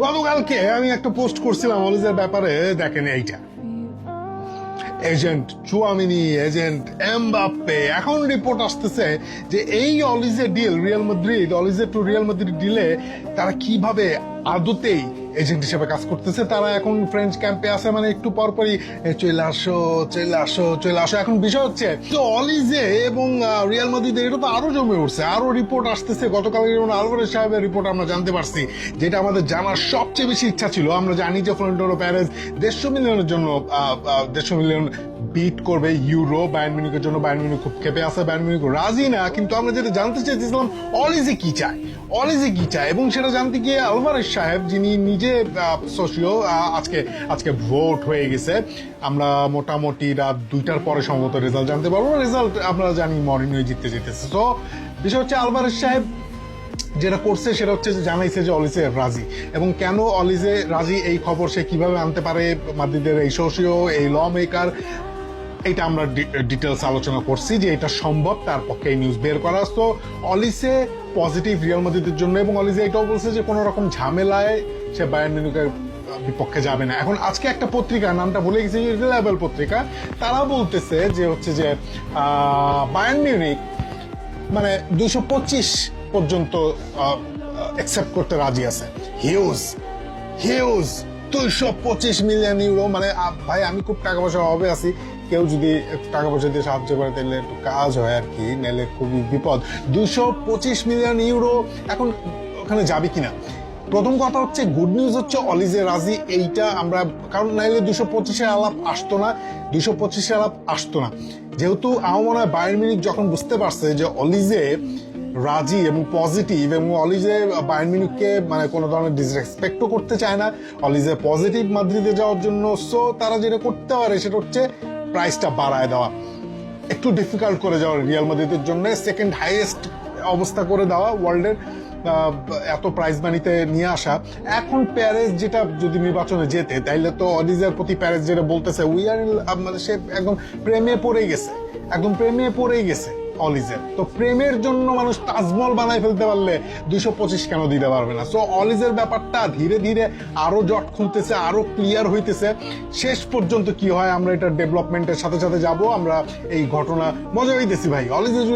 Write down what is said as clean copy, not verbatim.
গতকালকে আমি একটা পোস্ট করছিলাম অলিজের ব্যাপারে, দেখেন এইটা। এজেন্ট চুয়ামিনি, এজেন্ট এমবাপ্পে, এখন রিপোর্ট আসতেছে যে এই অলিজের ডিল, রিয়াল মাদ্রিদ, অলিজের টু রিয়াল মাদ্রিদ ডিলে তারা কিভাবে আদতেই এজেন্ট হিসেবে কাজ করতেছে। তারা এখন ফ্রেঞ্চ ক্যাম্পে আছে, মানে একটু পরপরই চলে আসো চলে আসো চলে আসো। এখন বিষয় হচ্ছে তো অলিজে এবং রিয়াল মাদ্রিদের এটা তো আরো জমে উঠছে, আরো রিপোর্ট আসতেছে। গতকাল যেমন আলভারেজ সাহেবের রিপোর্ট আমরা জানতে পারছি, যেটা আমাদের জানার সবচেয়ে বেশি ইচ্ছা ছিল। আমরা জানি যে ফ্লোরেন্টিনো প্যারেজ 150 মিলিয়নের জন্য 150 মিলিয়ন বিট করবে ইউরো বায়ার্ন মিউনিখের জন্য। বায়ার্ন মিউনিখ খুব ক্ষেপে আছে, বায়ার্ন মিউনিখ রাজি না। কিন্তু আমরা যেটা জানতে চাইছিলাম অলিজে কি চায়, অলিজে কি চায়, এবং সেটা জানতে গিয়ে আলভারেজ সাহেব, যিনি নিজে সোশিও, আজকে ভোট হয়ে গেছে। আমরা মোটামুটি রাত 2টার পরে সম্ভবত রেজাল্ট জানতে পারবো। রেজাল্ট আমরা জানি মরিনহো জিততে যেতেছে। তো বিষয় হচ্ছে আলভারেজ সাহেব যেটা করছে সেটা হচ্ছে যে জানাইছে যে অলিজে রাজি। এবং কেন অলিজে রাজি এই খবর সে কিভাবে আনতে পারে, মাদ্রিদের এই সোশিও, এই ল মেকার, এটা আমরা ডিটেলস আলোচনা করছি যে এটা সম্ভব তার পক্ষে এই নিউজ বের করা। তো অলিসে পজিটিভ রিয়াল মাদ্রিদের জন্য, এবং অলিসে এটাও বলছে যে কোনো রকম ঝামেলায় সে বায়ার্ন মিউনিখের বিপক্ষে যাবে না। এখন আজকে একটা পত্রিকা, নামটা ভুলে গেছি, রিলায়েবল পত্রিকা, তারা বলতেছে যে হচ্ছে যে বায়ার্ন মিউনিখ মানে 225 পর্যন্ত অ্যাকসেপ্ট করতে রাজি আছে। হিউজ হিউজ 225 মিলিয়ন ইউরো, মানে ভাই আমি খুব টাকা পয়সা অভাবে আছি, কেউ যদি একটু টাকা পয়সা দিয়ে সাহায্য করে তাহলে একটু কাজ হয় আর কি, নাহলে খুবই বিপদ। 225 মিলিয়ন ইউরো এখন ওখানে যাবে কিনা। প্রথম কথা হচ্ছে, গুড নিউজ হচ্ছে অলিজে রাজি, এইটা আমরা, কারণ নাইলে 225-এর আলাপ আসতো না, 225-এর আলাপ আসতো না। যেহেতু আমার মনে হয় বায়ার্ন মিউনিখ যখন বুঝতে পারছে যে অলিজে রাজি এবং পজিটিভ, এবং অলিজে বায়ার্ন মিউনিখকে মানে কোনো ধরনের ডিসরেসপেক্টও করতে চায় না, অলিজে পজিটিভ মাদ্রিদে যাওয়ার জন্য। সো তারা যেটা করতে পারে সেটা হচ্ছে প্রাইসটা বাড়ায় দেওয়া, একটু ডিফিকাল্ট করে যাওয়া রিয়াল মাদ্রিদের জন্য, সেকেন্ড হাইয়েস্ট অবস্থা করে দেওয়া ওয়ার্ল্ডের, এত প্রাইজ মানিতে নিয়ে আসা। এখন প্যারেজ যেটা যদি নির্বাচনে যেতে, তাইলে তো অলিজের প্রতি প্যারেজ যেটা বলতেছে উই আর, মানে সে একদম প্রেমে পড়ে গেছে, একদম প্রেমে পড়ে গেছে অলিজের। তো প্রেমের জন্য মানুষ তাজমহল বানাই ফেলতে পারলে 225 কেন দিতে পারবে না। সো অলিজের ব্যাপারটা ধীরে ধীরে আরো জট খুলতেছে, আরো ক্লিয়ার হইতেছে। শেষ পর্যন্ত কি হয় আমরা এটা ডেভেলপমেন্টের সাথে সাথে যাব, আমরা এই ঘটনা মজা হইতেছি ভাই। অলিজের